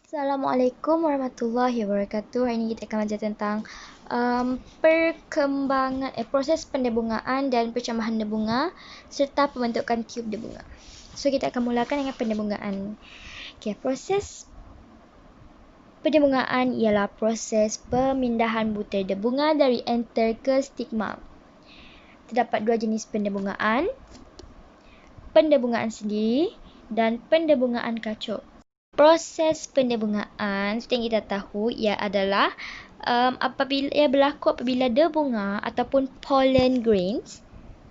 Assalamualaikum warahmatullahi wabarakatuh. Hari ini kita akan belajar tentang proses pendebungaan dan percambahan debunga serta pembentukan tiub debunga. So kita akan mulakan dengan pendebungaan. Okay, proses pendebungaan ialah proses pemindahan butir debunga dari enter ke stigma. Terdapat dua jenis pendebungaan, pendebungaan sendiri dan pendebungaan kacuk. Proses pendebungaan seperti yang kita tahu ia adalah apabila berlaku apabila debunga ataupun pollen grains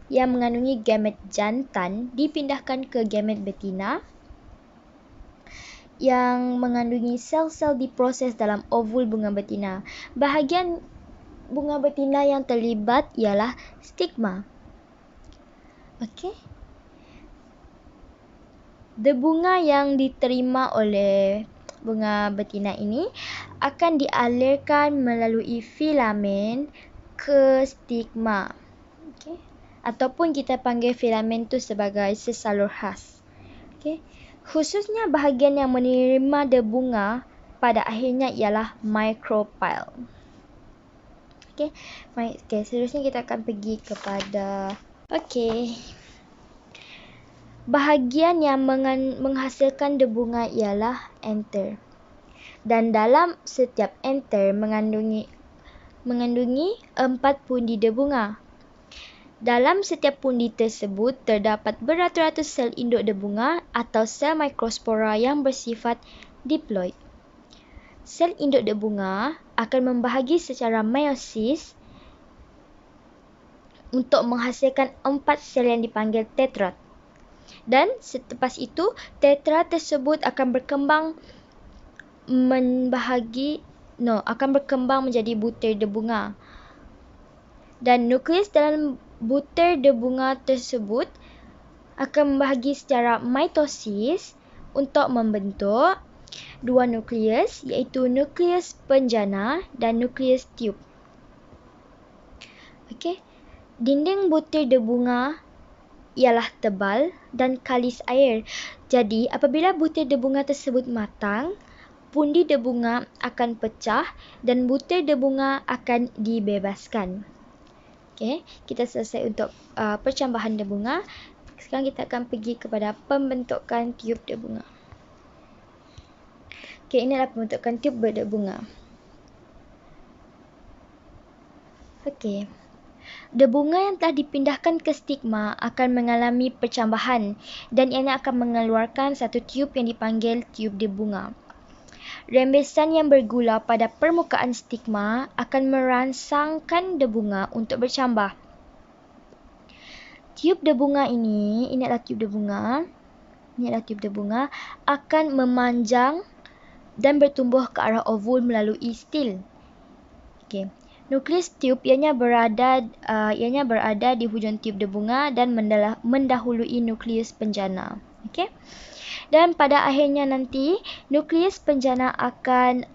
yang mengandungi gamet jantan dipindahkan ke gamet betina yang mengandungi sel-sel diproses dalam ovul bunga betina. Bahagian bunga betina yang terlibat ialah stigma. Okey. Debunga yang diterima oleh bunga betina ini akan dialirkan melalui filamen ke stigma. Okay. Ataupun kita panggil filamen itu sebagai sesalur khas. Okay. Khususnya bahagian yang menerima debunga pada akhirnya ialah micropyle. Okay. Seterusnya kita akan pergi kepada bahagian yang menghasilkan debunga ialah anther. Dan dalam setiap anther mengandungi 4 pundi debunga. Dalam setiap pundi tersebut terdapat beratus-ratus sel induk debunga atau sel microspora yang bersifat diploid. Sel induk debunga akan membahagi secara meiosis untuk menghasilkan 4 sel yang dipanggil tetrad. Dan selepas itu, tetrad tersebut akan berkembang menjadi butir debunga. Dan nukleus dalam butir debunga tersebut akan membahagi secara mitosis untuk membentuk dua nukleus, iaitu nukleus penjana dan nukleus tiub. Okey. Dinding butir debunga ialah tebal dan kalis air. Jadi, apabila butir debunga tersebut matang, pundi debunga akan pecah dan butir debunga akan dibebaskan. Okey, kita selesai untuk percambahan debunga. Sekarang kita akan pergi kepada pembentukan tiub debunga. Okey, inilah pembentukan tiub berdebunga. Okey. Debunga yang telah dipindahkan ke stigma akan mengalami percambahan dan ianya akan mengeluarkan satu tiub yang dipanggil tiub debunga. Rembesan yang bergula pada permukaan stigma akan merangsangkan debunga untuk bercambah. Tiub debunga ini adalah tiub debunga akan memanjang dan bertumbuh ke arah ovul melalui stil. Okey. Nukleus tiub ianya berada di hujung tiub debunga dan mendahului nukleus penjana. Okey. Dan pada akhirnya nanti nukleus penjana akan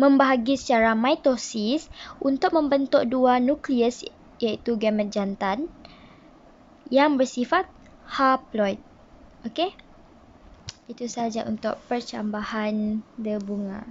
membahagi secara mitosis untuk membentuk dua nukleus iaitu gamet jantan yang bersifat haploid. Okey. Itu sahaja untuk percambahan debunga.